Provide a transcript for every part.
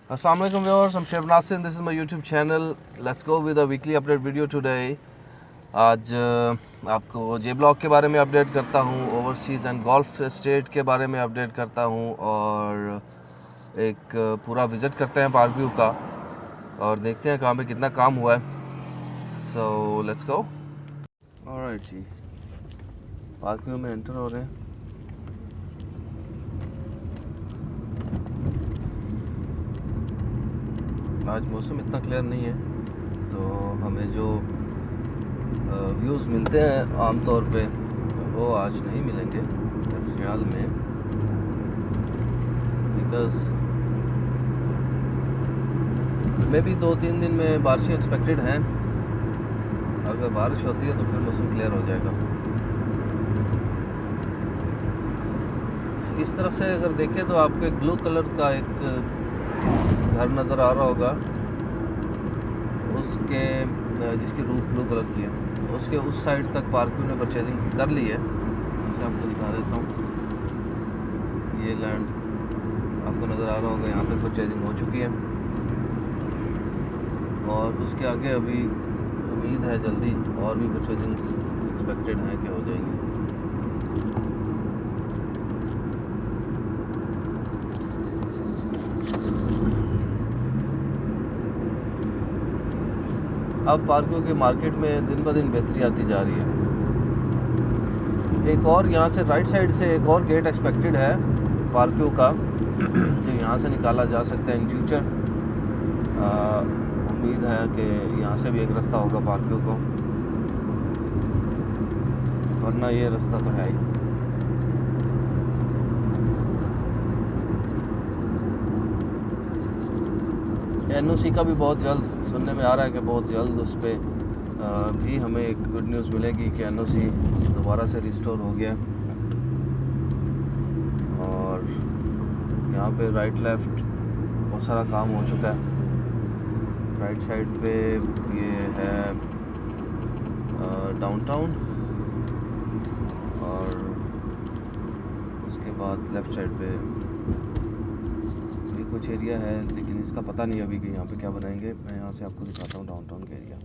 Assalamu alaikum viewers, I'm Chef Nasir and this is my YouTube channel. Let's go with a weekly update video today. आज आपको जे block के बारे में update करता हूँ, overseas and golf state के बारे में अपडेट करता हूँ और एक पूरा विज़िट करते हैं पार्क व्यू का और देखते हैं कहाँ पे कितना काम हुआ है. So let's go. ऑलराइट जी, पार्क व्यू में एंटर हो रहे हैं. आज मौसम इतना क्लियर नहीं है तो हमें जो व्यूज़ मिलते हैं आमतौर पे वो आज नहीं मिलेंगे मेरे ख्याल में, बिकॉज़ मे भी 2-3 दिन में बारिशें एक्सपेक्टेड हैं. अगर बारिश होती है तो फिर मौसम क्लियर हो जाएगा. इस तरफ से अगर देखें तो आपको एक ब्लू कलर का एक घर नज़र आ रहा होगा, उसके जिसकी रूफ ब्लू कलर की है, उसके उस साइड तक पार्क व्यू ने परचेजिंग कर ली है. इसे आपको दिखा देता हूँ. ये लैंड आपको नज़र आ रहा होगा, यहाँ तक परचेजिंग हो चुकी है और उसके आगे अभी उम्मीद है जल्दी और भी परचेजिंग एक्सपेक्टेड हैं कि हो जाएंगी. अब पार्कों के मार्केट में दिन ब दिन बेहतरी आती जा रही है. एक और यहाँ से राइट साइड से एक और गेट एक्सपेक्टेड है पार्कों का जो यहाँ से निकाला जा सकता है इन फ्यूचर. उम्मीद है कि यहाँ से भी एक रास्ता होगा पार्कों को, वरना ये रास्ता तो है ही. एनओसी का भी बहुत जल्द सुनने में आ रहा है कि बहुत जल्द उस पर भी हमें एक गुड न्यूज़ मिलेगी कि एनओसी दोबारा से रिस्टोर हो गया. और यहाँ पे राइट लेफ़्ट बहुत सारा काम हो चुका है. राइट साइड पे ये है डाउनटाउन और उसके बाद लेफ़्ट साइड पे कुछ एरिया है, लेकिन इसका पता नहीं अभी कि यहाँ पे क्या बनाएंगे. मैं यहाँ से आपको दिखाता हूँ डाउनटाउन का एरिया.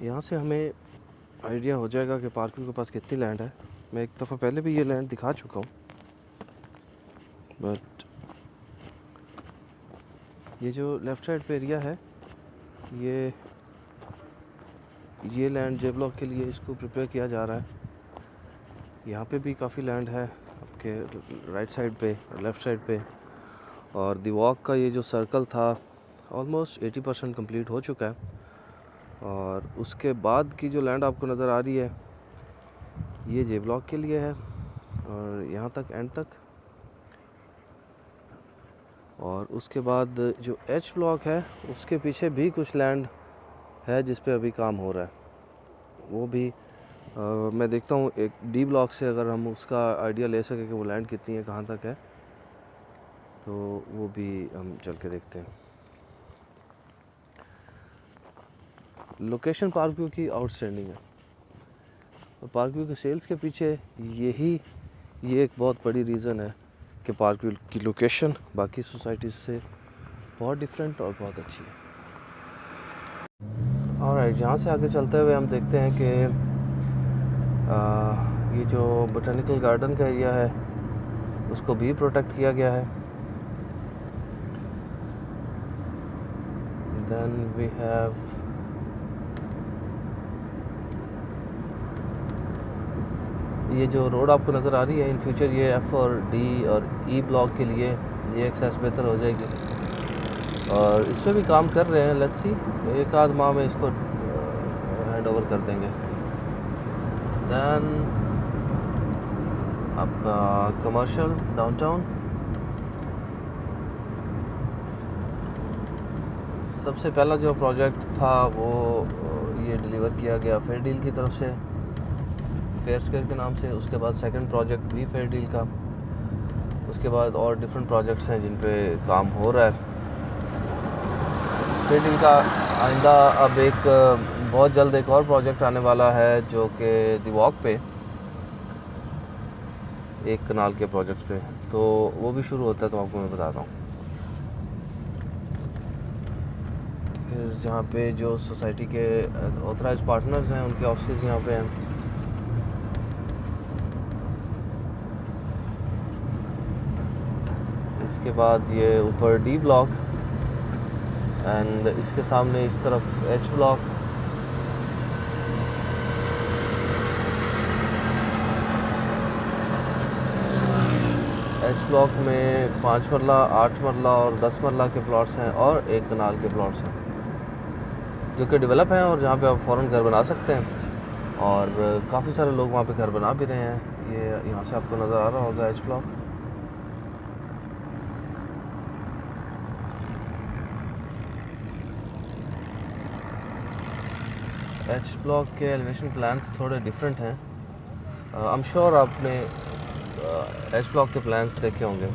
यहाँ से हमें आइडिया हो जाएगा कि पार्किंग के पास कितनी लैंड है. मैं एक दफ़ा पहले भी ये लैंड दिखा चुका हूँ, बट ये जो लेफ़्ट साइड पे एरिया है ये लैंड जे ब्लॉक के लिए इसको प्रिपेयर किया जा रहा है. यहाँ पे भी काफ़ी लैंड है आपके राइट साइड पे और लेफ़्ट साइड पे. और दी वॉक का ये जो सर्कल था ऑलमोस्ट 80% कंप्लीट हो चुका है. और उसके बाद की जो लैंड आपको नज़र आ रही है ये जे ब्लॉक के लिए है और यहाँ तक एंड तक. और उसके बाद जो एच ब्लॉक है उसके पीछे भी कुछ लैंड है जिस पे अभी काम हो रहा है. वो भी मैं देखता हूँ एक डी ब्लॉक से अगर हम उसका आइडिया ले सकें कि वो लैंड कितनी है, कहाँ तक है, तो वो भी हम चल के देखते हैं. लोकेशन पार्क व्यू की आउटस्टैंडिंग है. पार्क व्यू के सेल्स के पीछे ये एक बहुत बड़ी रीज़न है कि पार्क व्यू की लोकेशन बाकी सोसाइटीज़ से बहुत डिफरेंट और बहुत अच्छी है. ऑलराइट, यहाँ से आगे चलते हुए हम देखते हैं कि ये जो बोटेनिकल गार्डन का एरिया है उसको भी प्रोटेक्ट किया गया है. देन वी हैव ये जो रोड आपको नज़र आ रही है इन फ्यूचर ये एफ़ और डी और ई ब्लॉक के लिए ये एक्सेस बेहतर हो जाएगी और इस पर भी काम कर रहे हैं. लेट्स सी, एक आध माह में इसको हैंड ओवर कर देंगे. दैन आपका कमर्शियल डाउनटाउन सबसे पहला जो प्रोजेक्ट था वो ये डिलीवर किया गया फेयर डील की तरफ से, फेयर स्क्वायर के नाम से। उसके बाद सेकंड प्रोजेक्ट भी फेयर डील का। उसके बाद और डिफरेंट प्रोजेक्ट्स हैं जिन पे काम हो रहा है। फेयर डील का आइंदा अब एक बहुत जल्द एक और प्रोजेक्ट आने वाला है जो कि द वॉक पे, एक कनाल के प्रोजेक्ट पे, तो वो भी शुरू होता है, तो आपको मैं बताता हूँ। फिर जहाँ पे जो सोसाइटी के ऑथराइज्ड पार्टनर्स हैं उनके ऑफिस यहाँ पे हैं। इसके बाद ये ऊपर डी ब्लॉक एंड इसके सामने इस तरफ एच ब्लॉक। एच ब्लॉक में 5 मरला, 8 मरला और 10 मरला के प्लॉट्स हैं और एक कनाल के प्लॉट्स हैं जो कि डेवलप हैं और जहाँ पे आप फ़ौरन घर बना सकते हैं। और काफ़ी सारे लोग वहाँ पे घर बना भी रहे हैं। ये यहाँ से आपको नज़र आ रहा होगा एच ब्लॉक। एच ब्लॉक के एलिवेशन प्लान्स थोड़े डिफरेंट हैं। आई एम श्योर आपने एच ब्लॉक के प्लान्स देखे होंगे।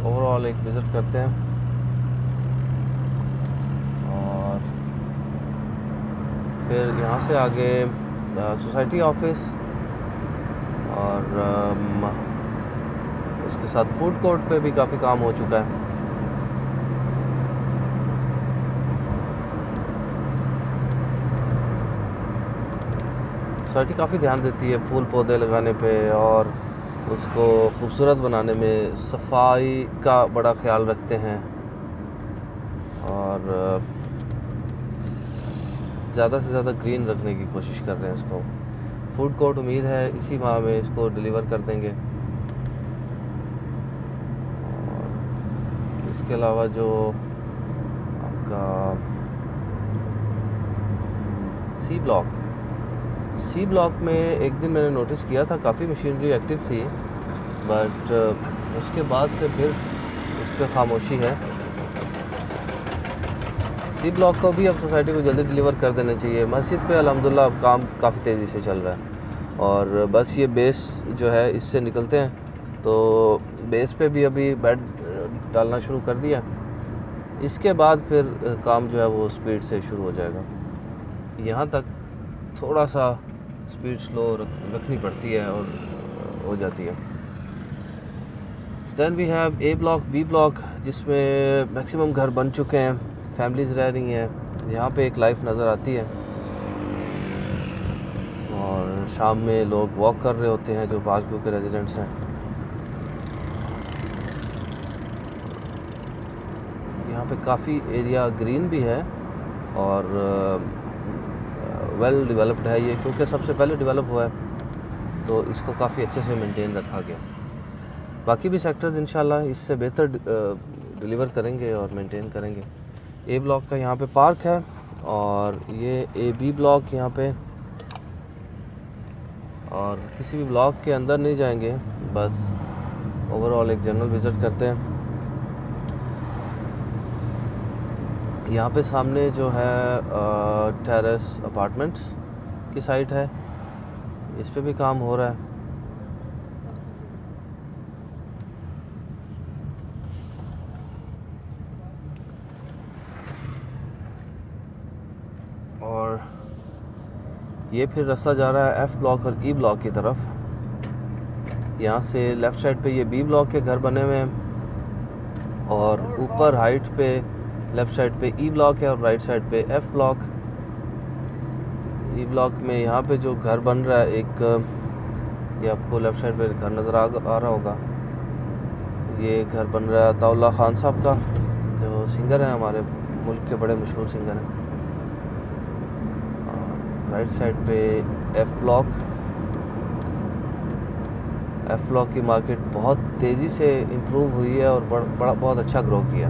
ओवरऑल एक विज़िट करते हैं और फिर यहाँ से आगे सोसाइटी ऑफिस और उसके साथ फूड कोर्ट पे भी काफ़ी काम हो चुका है। सोसाइटी काफ़ी ध्यान देती है फूल पौधे लगाने पे और उसको खूबसूरत बनाने में, सफाई का बड़ा ख्याल रखते हैं और ज़्यादा से ज़्यादा ग्रीन रखने की कोशिश कर रहे हैं इसको। फूड कोर्ट उम्मीद है इसी माह में इसको डिलीवर कर देंगे। और इसके अलावा जो आपका सी ब्लॉक में एक दिन मैंने नोटिस किया था काफ़ी मशीनरी एक्टिव थी, बट उसके बाद से फिर इस पर खामोशी है। सी ब्लॉक को भी अब सोसाइटी को जल्दी डिलीवर कर देना चाहिए। मस्जिद पे अल्हम्दुलिल्लाह अब काम काफ़ी तेज़ी से चल रहा है और बस ये बेस जो है इससे निकलते हैं, तो बेस पे भी अभी बेड डालना शुरू कर दिया। इसके बाद फिर काम जो है वो स्पीड से शुरू हो जाएगा। यहाँ तक थोड़ा सा स्पीड स्लो रखनी पड़ती है और हो जाती है। Then we have A block, B block, जिसमें मैक्सिमम घर बन चुके हैं, फैमिलीज़ रह रही हैं। यहाँ पे एक लाइफ नज़र आती है और शाम में लोग वॉक कर रहे होते हैं जो बाजू के रेजिडेंट्स हैं। यहाँ पे काफ़ी एरिया ग्रीन भी है और वेल डेवलप्ड है ये, क्योंकि सबसे पहले डेवलप हुआ है तो इसको काफ़ी अच्छे से मेंटेन रखा गया। बाकी भी सेक्टर्स इंशाल्लाह इससे बेहतर डिलीवर करेंगे और मेंटेन करेंगे। ए ब्लॉक का यहाँ पे पार्क है और ये ए बी ब्लॉक यहाँ पे, और किसी भी ब्लॉक के अंदर नहीं जाएंगे, बस ओवरऑल एक जनरल विज़िट करते हैं। यहाँ पे सामने जो है टेरेस अपार्टमेंट्स की साइट है, इस पे भी काम हो रहा है। और ये फिर रास्ता जा रहा है एफ़ ब्लॉक और ई ब्लॉक की तरफ। यहाँ से लेफ़्ट साइड पे ये बी ब्लॉक के घर बने हुए हैं और ऊपर हाइट पे लेफ़्ट साइड पे ई ब्लॉक है और राइट साइड पे एफ़ ब्लॉक। ई ब्लॉक में यहाँ पे जो घर बन रहा है एक, ये आपको लेफ़्ट साइड पे घर नज़र आ रहा होगा, ये घर बन रहा है अताउल्लाह खान साहब का, जो सिंगर हैं, हमारे मुल्क के बड़े मशहूर सिंगर हैं। राइट साइड पे एफ़ ब्लॉक की मार्केट बहुत तेज़ी से इम्प्रूव हुई है और बहुत अच्छा ग्रो किया।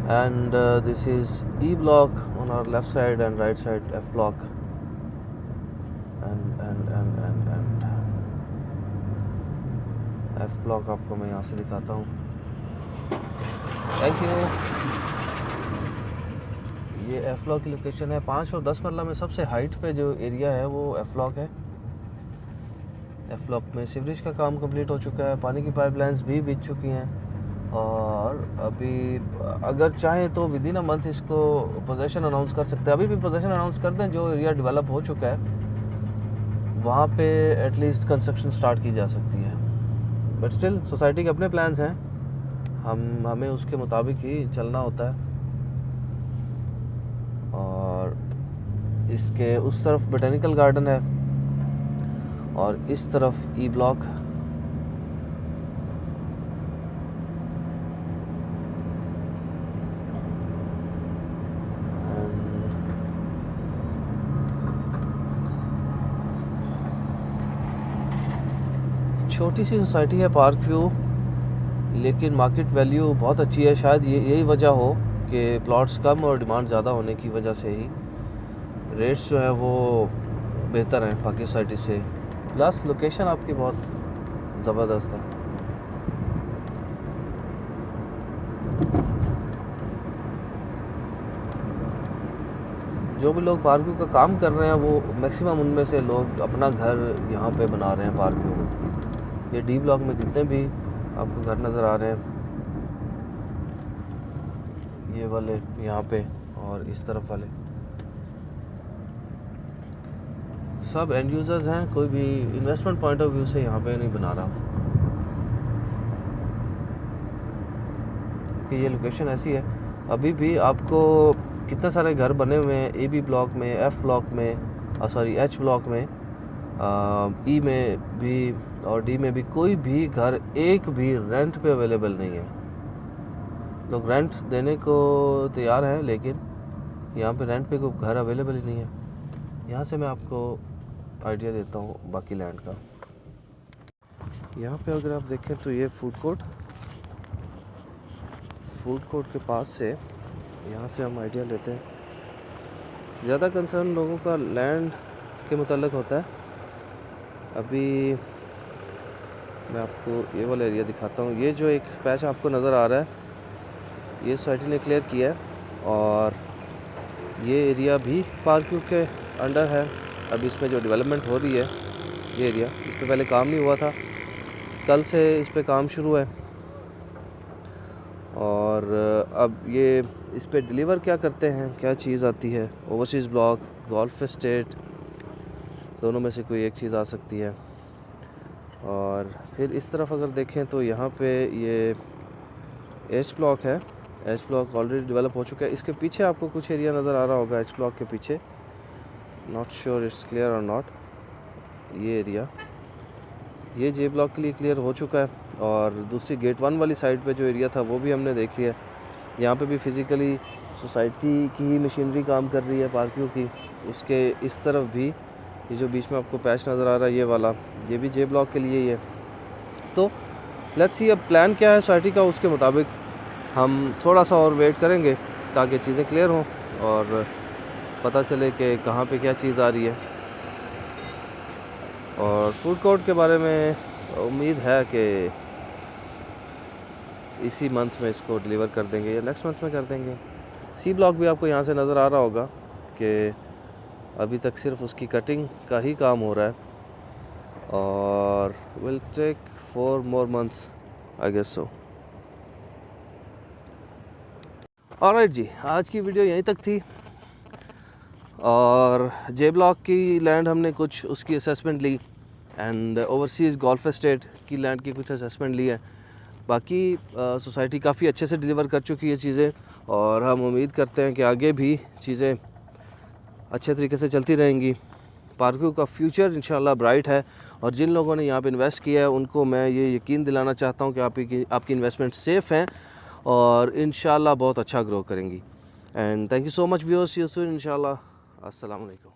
And this is E block on our left side and right side F block and F block आपको मैं यहाँ से दिखाता हूँ। Thank you. ये एफ ब्लॉक की लोकेशन है। 5 और 10 मरला में सबसे हाइट पे जो एरिया है वो एफ ब्लॉक है। एफ ब्लॉक में सीवरेज का काम कंप्लीट हो चुका है, पानी की पाइपलाइंस भी बिछ चुकी हैं और अभी अगर चाहें तो विद इन अ मंथ इसको पोजेशन अनाउंस कर सकते हैं। अभी भी पोजेशन अनाउंस कर दें, जो एरिया डेवलप हो चुका है वहाँ पे एटलीस्ट कंस्ट्रक्शन स्टार्ट की जा सकती है। बट स्टिल सोसाइटी के अपने प्लान्स हैं, हमें उसके मुताबिक ही चलना होता है। और इसके उस तरफ बोटेनिकल गार्डन है और इस तरफ ई ब्लॉक। छोटी सी सोसाइटी है पार्क व्यू, लेकिन मार्केट वैल्यू बहुत अच्छी है। शायद यही वजह हो कि प्लॉट्स कम और डिमांड ज़्यादा होने की वजह से ही रेट्स जो है वो बेहतर हैं बाकी सोसाइटी से। प्लस लोकेशन आपकी बहुत ज़बरदस्त है। जो भी लोग पार्क व्यू का काम कर रहे हैं वो मैक्सिमम उनमें से लोग अपना घर यहाँ पे बना रहे हैं पार्क व्यू में। ये डी ब्लॉक में जितने भी आपको घर नज़र आ रहे हैं, ये वाले यहाँ पे और इस तरफ वाले, सब एंड यूज़र्स हैं। कोई भी इन्वेस्टमेंट पॉइंट ऑफ व्यू से यहाँ पे नहीं बना रहा कि ये लोकेशन ऐसी है। अभी भी आपको कितने सारे घर बने हुए हैं ए बी ब्लॉक में, एफ ब्लॉक में, सॉरी एच ब्लॉक में, ई में भी और डी में भी। कोई भी घर एक भी रेंट पे अवेलेबल नहीं है। लोग रेंट देने को तैयार हैं, लेकिन यहाँ पे रेंट पे कोई घर अवेलेबल ही नहीं है। यहाँ से मैं आपको आइडिया देता हूँ बाकी लैंड का। यहाँ पे अगर आप देखें तो ये फूड कोर्ट के पास से, यहाँ से हम आइडिया लेते हैं। ज़्यादा कंसर्न लोगों का लैंड के मुताल्लिक होता है। अभी मैं आपको ये वाला एरिया दिखाता हूँ। ये जो एक पैच आपको नज़र आ रहा है, ये सोसाइटी ने क्लियर किया है और ये एरिया भी पार्क व्यू के अंडर है। अभी इसमें जो डेवलपमेंट हो रही है, ये एरिया, इस पर पहले काम नहीं हुआ था, कल से इस पर काम शुरू है। और अब ये इस पे डिलीवर क्या करते हैं, क्या चीज़ आती है, ओवरसीज़ ब्लॉक, गोल्फ एस्टेट, दोनों में से कोई एक चीज़ आ सकती है। और फिर इस तरफ अगर देखें तो यहाँ पे ये एच ब्लॉक है। एच ब्लॉक ऑलरेडी डेवलप हो चुका है। इसके पीछे आपको कुछ एरिया नज़र आ रहा होगा एच ब्लॉक के पीछे, नॉट श्योर इट्स क्लियर और नॉट। ये एरिया ये जे ब्लॉक के लिए क्लियर हो चुका है। और दूसरी गेट 1 वाली साइड पे जो एरिया था वो भी हमने देख लिया। यहाँ पे भी फिज़िकली सोसाइटी की ही मशीनरी काम कर रही है पार्क व्यू की। उसके इस तरफ भी ये जो बीच में आपको पैच नज़र आ रहा है, ये वाला, ये भी जे ब्लॉक के लिए ही है। तो लेट्स सी अब प्लान क्या है सोसाइटी का, उसके मुताबिक हम थोड़ा सा और वेट करेंगे ताकि चीज़ें क्लियर हों और पता चले कि कहाँ पे क्या चीज़ आ रही है। और फूड कोर्ट के बारे में उम्मीद है कि इसी मंथ में इसको डिलीवर कर देंगे या नेक्स्ट मंथ में कर देंगे। सी ब्लॉक भी आपको यहाँ से नज़र आ रहा होगा कि अभी तक सिर्फ उसकी कटिंग का ही काम हो रहा है और will take 4 more months I guess so. Alright ji, आज की वीडियो यहीं तक थी और जे ब्लॉक की लैंड हमने कुछ उसकी असेसमेंट ली एंड ओवरसीज़ गोल्फ एस्टेट की लैंड की कुछ असेसमेंट ली है। बाकी सोसाइटी काफ़ी अच्छे से डिलीवर कर चुकी है चीज़ें और हम उम्मीद करते हैं कि आगे भी चीज़ें अच्छे तरीके से चलती रहेंगी। पार्क व्यू का फ्यूचर इंशाल्लाह ब्राइट है और जिन लोगों ने यहाँ पे इन्वेस्ट किया है उनको मैं ये यकीन दिलाना चाहता हूँ कि आपकी इन्वेस्टमेंट सेफ़ हैं और इंशाल्लाह बहुत अच्छा ग्रो करेंगी। And thank you so much viewers, see you soon इंशाल्लाह। अस्सलाम वालेकुम।